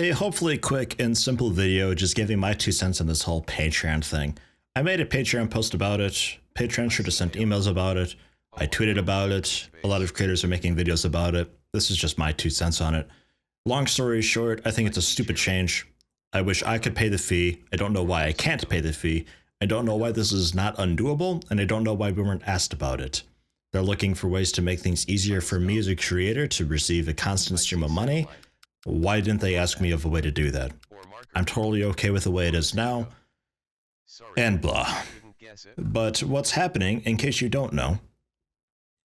A hopefully quick and simple video just giving my 2 cents on this whole Patreon thing. I made a Patreon post about it. Patreon should have sent emails about it. I tweeted about it. A lot of creators are making videos about it. This is just my 2 cents on it. Long story short, I think it's a stupid change. I wish I could pay the fee. I don't know why I can't pay the fee. I don't know why this is not undoable, and I don't know why we weren't asked about it. They're looking for ways to make things easier for me as a creator to receive a constant stream of money. Why didn't they ask me of a way to do that? I'm totally okay with the way it is now, and blah. But what's happening, in case you don't know,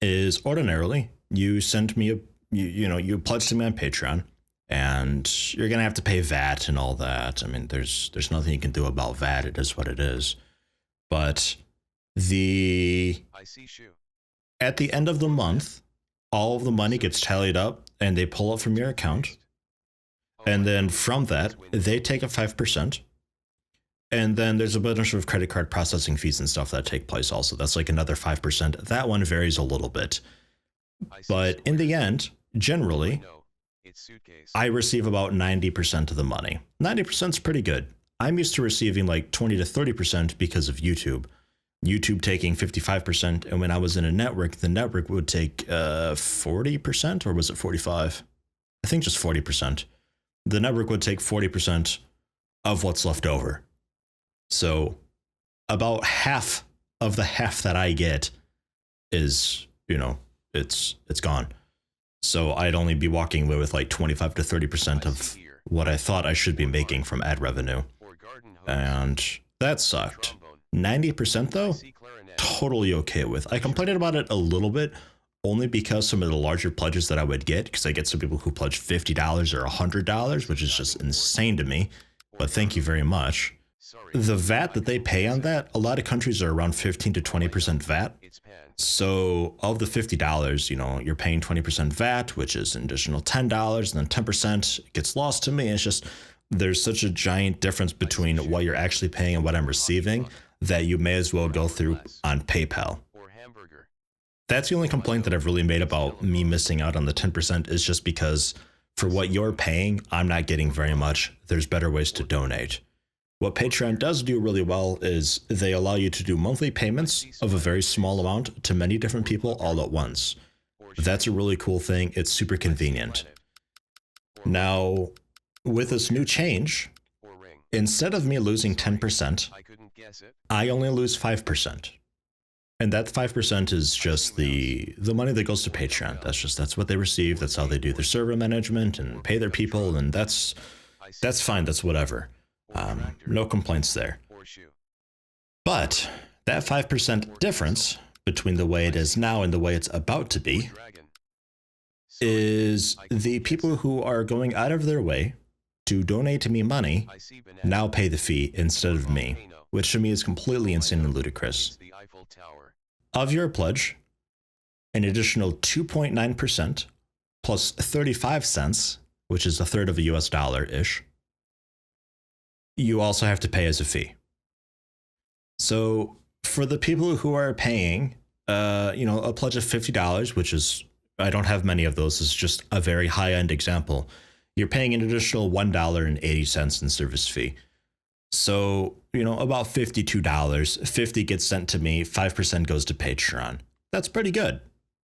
is ordinarily you send me you pledge to me on Patreon, and you're gonna have to pay VAT and all that. I mean, there's nothing you can do about VAT. It is what it is. But at the end of the month, all of the money gets tallied up, and they pull it from your account. And then from that, they take a 5%. And then there's a bunch of credit card processing fees and stuff that take place also. That's like another 5%. That one varies a little bit. But in the end, generally, I receive about 90% of the money. 90% is pretty good. I'm used to receiving like 20 to 30% because of YouTube. YouTube taking 55%. And when I was in a network, the network would take 40%, or was it 45? I think just 40%. The network would take 40% of what's left over. So about half of the half that I get is, it's gone. So I'd only be walking away with like 25 to 30% of what I thought I should be making from ad revenue. And that sucked. 90% though, totally okay with. I complained about it a little bit, only because some of the larger pledges that I would get, because I get some people who pledge $50 or $100, which is just insane to me, but thank you very much. The VAT that they pay on that, a lot of countries are around 15 to 20% VAT. So of the $50, you're paying 20% VAT, which is an additional $10, and then 10% gets lost to me. It's just, there's such a giant difference between what you're actually paying and what I'm receiving that you may as well go through on PayPal. That's the only complaint that I've really made about me missing out on the 10%, is just because for what you're paying, I'm not getting very much. There's better ways to donate. What Patreon does do really well is they allow you to do monthly payments of a very small amount to many different people all at once. That's a really cool thing. It's super convenient. Now, with this new change, instead of me losing 10%, I only lose 5%. And that 5% is just the money that goes to Patreon. That's what they receive. That's how they do their server management and pay their people. And that's fine. That's whatever. No complaints there. But that 5% difference between the way it is now and the way it's about to be is the people who are going out of their way to donate me money now pay the fee instead of me, which to me is completely insane and ludicrous. Of your pledge, an additional 2.9% plus 35 cents, which is a third of a US dollar-ish, you also have to pay as a fee. So for the people who are paying, a pledge of $50, which is, I don't have many of those, is just a very high-end example. You're paying an additional $1.80 in service fee. So, about $52, 50 gets sent to me, 5% goes to Patreon. That's pretty good.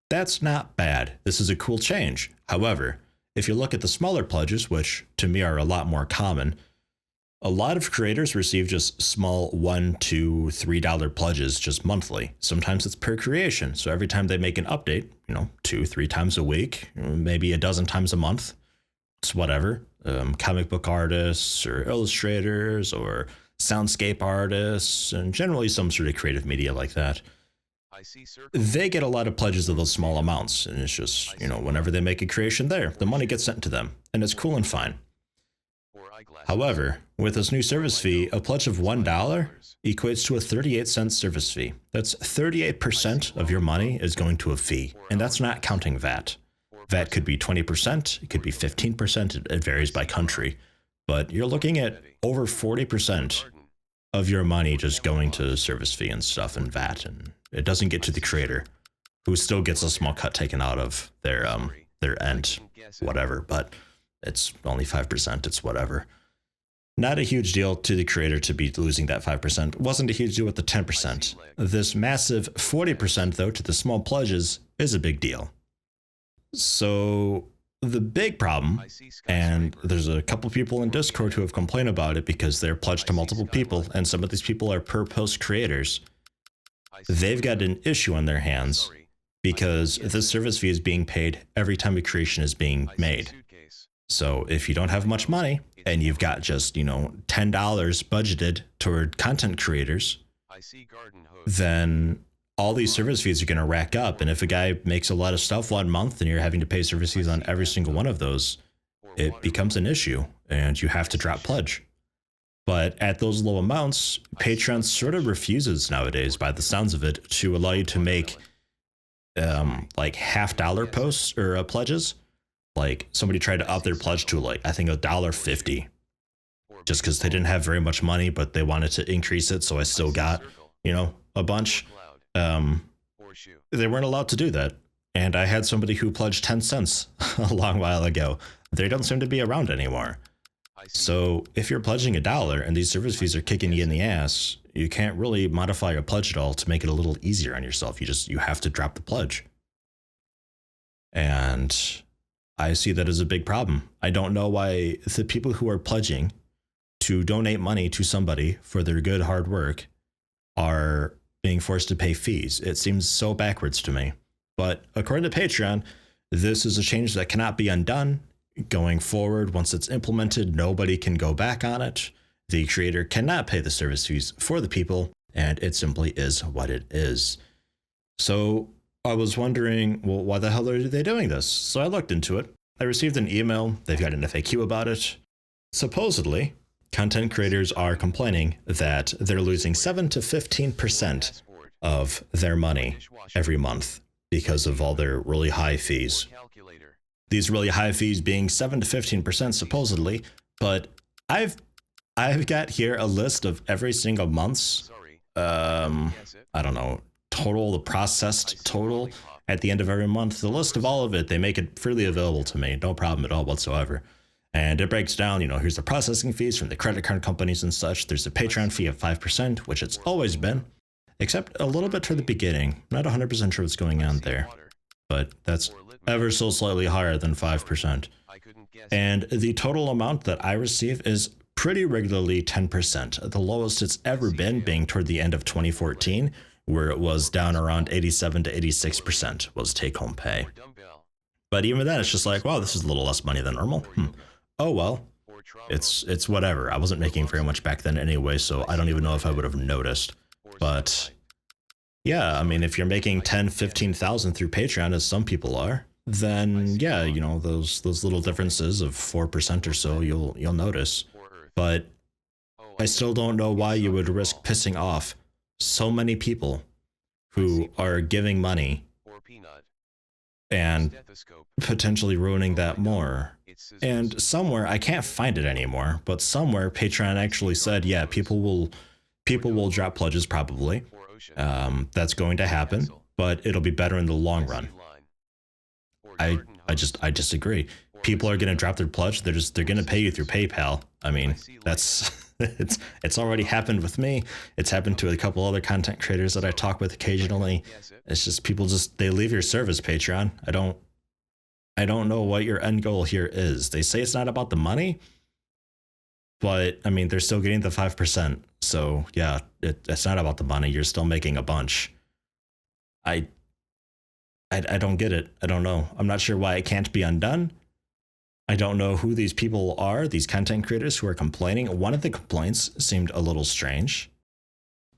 That's not bad. This is a cool change. However, if you look at the smaller pledges, which to me are a lot more common, a lot of creators receive just small $1, $2, $3 pledges just monthly. Sometimes it's per creation. So every time they make an update, 2, 3 times a week, maybe a dozen times a month, it's whatever. Comic book artists or illustrators or soundscape artists, and generally some sort of creative media like that. They get a lot of pledges of those small amounts, and it's just, whenever they make a creation there, the money gets sent to them, and it's cool and fine. However, with this new service fee, a pledge of $1 equates to a 38-cent service fee. That's 38% of your money is going to a fee, and that's not counting VAT. VAT could be 20%, it could be 15%, it varies by country, but you're looking at over 40% of your money just going to service fee and stuff and VAT, and it doesn't get to the creator, who still gets a small cut taken out of their end, whatever. But It's only 5%. It's whatever. Not a huge deal to the creator to be losing that 5%. Wasn't a huge deal with the 10%. This massive 40%, though, to the small pledges is a big deal. So the big problem, and there's a couple people in Discord who have complained about it because they're pledged to multiple people, and some of these people are per post creators. They've got an issue on their hands because this service fee is being paid every time a creation is being made. So if you don't have much money and you've got just, $10 budgeted toward content creators, then all these service fees are going to rack up. And if a guy makes a lot of stuff 1 month and you're having to pay service fees on every single one of those, it becomes an issue and you have to drop pledge. But at those low amounts, Patreon sort of refuses nowadays, by the sounds of it, to allow you to make like $half posts or pledges. Like somebody tried to up their pledge to I think $1.50, just because they didn't have very much money, but they wanted to increase it. So I still got, a bunch. They weren't allowed to do that. And I had somebody who pledged 10 cents a long while ago. They don't seem to be around anymore. So if you're pledging $1 and these service fees are kicking you in the ass, you can't really modify your pledge at all to make it a little easier on yourself. You have to drop the pledge. And I see that as a big problem. I don't know why the people who are pledging to donate money to somebody for their good hard work are being forced to pay fees. It seems so backwards to me. But according to Patreon, this is a change that cannot be undone. Going forward, once it's implemented, nobody can go back on it. The creator cannot pay the service fees for the people, and it simply is what it is. So I was wondering, well, why the hell are they doing this? So I looked into it. I received an email. They've got an FAQ about it. Supposedly, content creators are complaining that they're losing 7 to 15% of their money every month because of all their really high fees. These really high fees being 7 to 15% supposedly, but I've got here a list of every single month's I don't know, total, the processed total at the end of every month. The list of all of it, they make it freely available to me, no problem at all whatsoever. And it breaks down, here's the processing fees from the credit card companies and such. There's a Patreon fee of 5%, which it's always been, except a little bit toward the beginning. I'm not 100% sure what's going on there, but that's ever so slightly higher than 5%. And the total amount that I receive is pretty regularly 10%. The lowest it's ever been being toward the end of 2014, where it was down around 87 to 86% was take-home pay. But even then, it's just like, wow, this is a little less money than normal. Oh, well, it's whatever. I wasn't making very much back then anyway, so I don't even know if I would have noticed. But yeah, I mean, if you're making 10, 15,000 through Patreon, as some people are, then yeah, those little differences of 4% or so, you'll notice. But I still don't know why you would risk pissing off so many people who are giving money and potentially ruining that more. And somewhere, I can't find it anymore, but somewhere Patreon actually said, yeah, people will drop pledges probably. That's going to happen, but it'll be better in the long run. I disagree. People are going to drop their pledge. They're going to pay you through PayPal. I mean, that's it's already happened with me. It's happened to a couple other content creators that I talk with occasionally. It's just people they leave your service, Patreon. I don't know what your end goal here is. They say it's not about the money, but I mean, they're still getting the 5%. So yeah, it's not about the money. You're still making a bunch. I don't get it. I don't know. I'm not sure why it can't be undone. I don't know who these people are, these content creators who are complaining. One of the complaints seemed a little strange.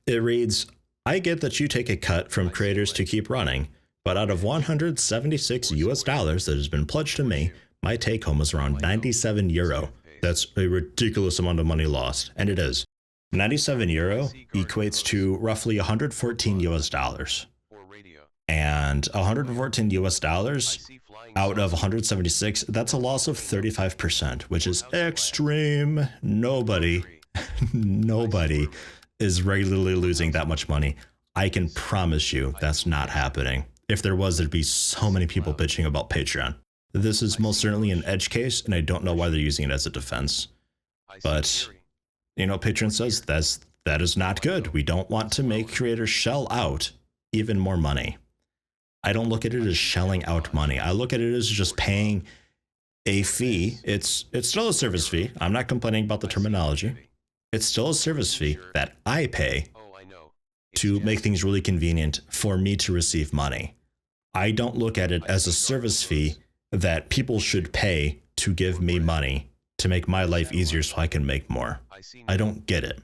It reads, I get that you take a cut from creators to keep running, but out of $176 that has been pledged to me, my take home is around 97 euro. That's a ridiculous amount of money lost, and it is. 97 euro equates to roughly $114. And $114 out of 176, that's a loss of 35%, which is extreme. Nobody is regularly losing that much money. I can promise you that's not happening. If there was, there'd be so many people bitching about Patreon. This is most certainly an edge case, and I don't know why they're using it as a defense. But, you know, Patreon says that is not good. We don't want to make creators shell out even more money. I don't look at it as shelling out money. I look at it as just paying a fee. It's still a service fee. I'm not complaining about the terminology. It's still a service fee that I pay to make things really convenient for me to receive money. I don't look at it as a service fee that people should pay to give me money to make my life easier so I can make more. I don't get it.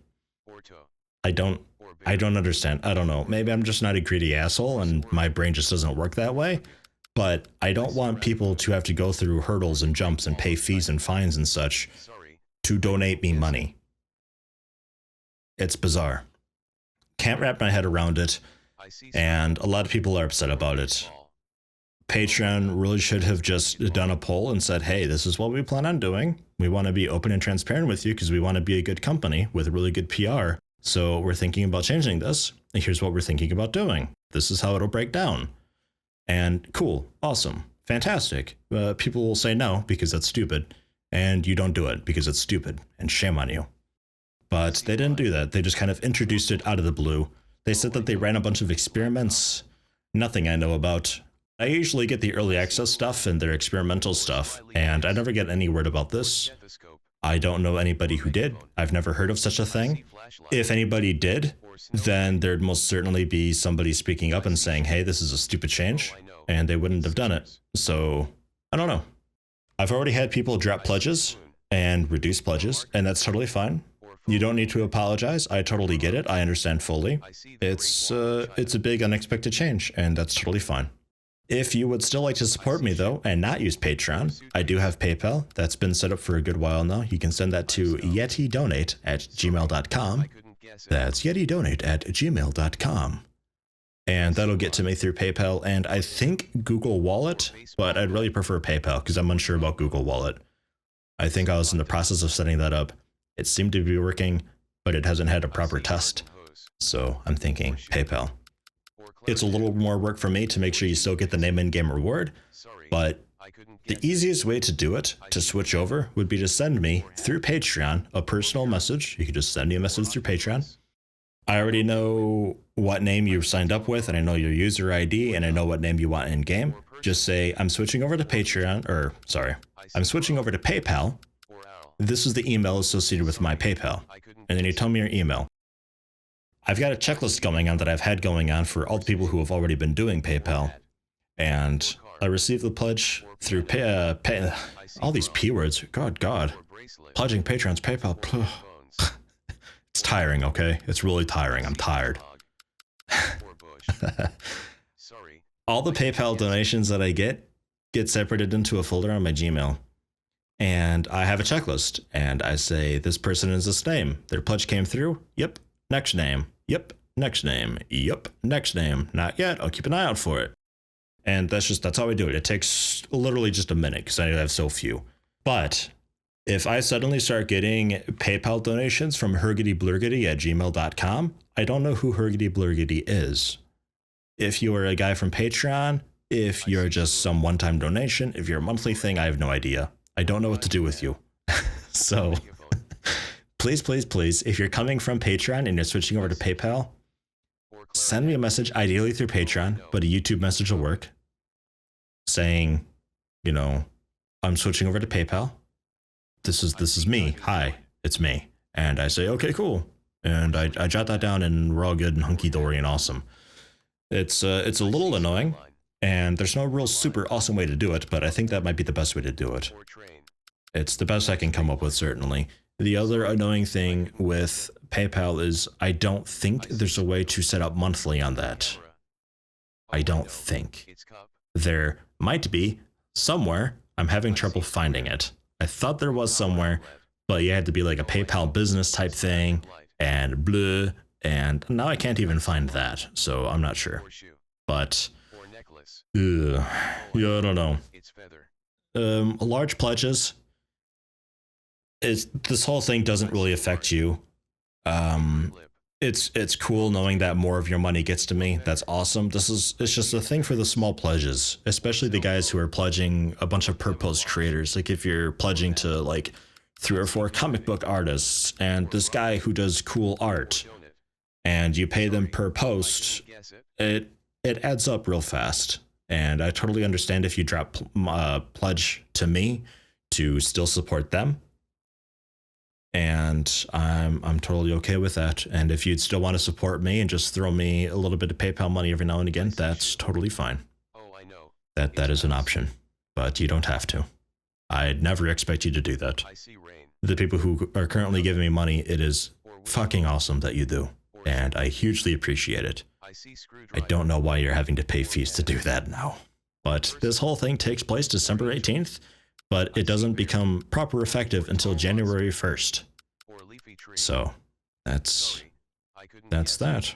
I don't understand. I don't know. Maybe I'm just not a greedy asshole and my brain just doesn't work that way. But I don't want people to have to go through hurdles and jumps and pay fees and fines and such to donate me money. It's bizarre. Can't wrap my head around it, and a lot of people are upset about it. Patreon really should have just done a poll and said, hey, this is what we plan on doing. We want to be open and transparent with you because we want to be a good company with really good PR. So we're thinking about changing this, and here's what we're thinking about doing. This is how it'll break down. And cool, awesome, fantastic. People will say no because that's stupid, and you don't do it because it's stupid, and shame on you. But they didn't do that. They just kind of introduced it out of the blue. They said that they ran a bunch of experiments, nothing I know about. I usually get the early access stuff and their experimental stuff, and I never get any word about this. I don't know anybody who did. I've never heard of such a thing. If anybody did, then there'd most certainly be somebody speaking up and saying, hey, this is a stupid change, and they wouldn't have done it. So, I don't know. I've already had people drop pledges and reduce pledges, and that's totally fine. You don't need to apologize. I totally get it. I understand fully. It's a big unexpected change, and that's totally fine. If you would still like to support me, though, and not use Patreon, I do have PayPal. That's been set up for a good while now. You can send that to yetidonate@gmail.com. That's yetidonate@gmail.com. And that'll get to me through PayPal and I think Google Wallet, but I'd really prefer PayPal because I'm unsure about Google Wallet. I think I was in the process of setting that up. It seemed to be working, but it hasn't had a proper test. So I'm thinking PayPal. It's a little more work for me to make sure you still get the name in-game reward, but the easiest way to do it, to switch over, would be to send me, through Patreon, a personal message. You could just send me a message through Patreon. I already know what name you signed up with, and I know your user ID, and I know what name you want in-game. Just say, I'm switching over to I'm switching over to PayPal. This is the email associated with my PayPal. And then you tell me your email. I've got a checklist going on that I've had going on for all the people who have already been doing PayPal. And I received the pledge through all these P words. God. Pledging Patreon's PayPal. It's tiring, okay? It's really tiring. I'm tired. All the PayPal donations that I get separated into a folder on my Gmail. And I have a checklist. And I say, this person is this name. Their pledge came through. Yep. Next name. Yep. Next name. Yep. Next name. Not yet. I'll keep an eye out for it. And that's how I do it. It takes literally just a minute because I have so few. But if I suddenly start getting PayPal donations from hergityblurgity@gmail.com, I don't know who hergityblurgity is. If you are a guy from Patreon, if you're just some one-time donation, if you're a monthly thing, I have no idea. I don't know what to do with you. So please, if you're coming from Patreon and you're switching over to PayPal, send me a message, ideally through Patreon, but a YouTube message will work, saying, I'm switching over to PayPal. This is me. Hi, it's me. And I say, okay, cool. And I jot that down and we're all good and hunky-dory and awesome. It's a little annoying, and there's no real super awesome way to do it, but I think that might be the best way to do it. It's the best I can come up with, certainly. The other annoying thing with PayPal is I don't think there's a way to set up monthly on that. I don't think. There might be somewhere. I'm having trouble finding it. I thought there was somewhere, but you had to be like a PayPal business type thing and blah, and now I can't even find that, so I'm not sure. But yeah, I don't know. Large pledges. This whole thing doesn't really affect you. it's cool knowing that more of your money gets to me. That's awesome. It's just a thing for the small pledges, especially the guys who are pledging a bunch of per post creators. Like if you're pledging to like 3 or 4 comic book artists and this guy who does cool art, and you pay them per post, it adds up real fast. And I totally understand if you drop pledge to me to still support them, and I'm totally okay with that. And if you'd still want to support me and just throw me a little bit of PayPal money every now and again, that's totally fine. That is an option, but you don't have to. I'd never expect you to do that. The people who are currently giving me money, it is fucking awesome that you do, and I hugely appreciate it. I don't know why you're having to pay fees to do that now. But this whole thing takes place December 18th, but it doesn't become proper effective until January 1st. So that's that.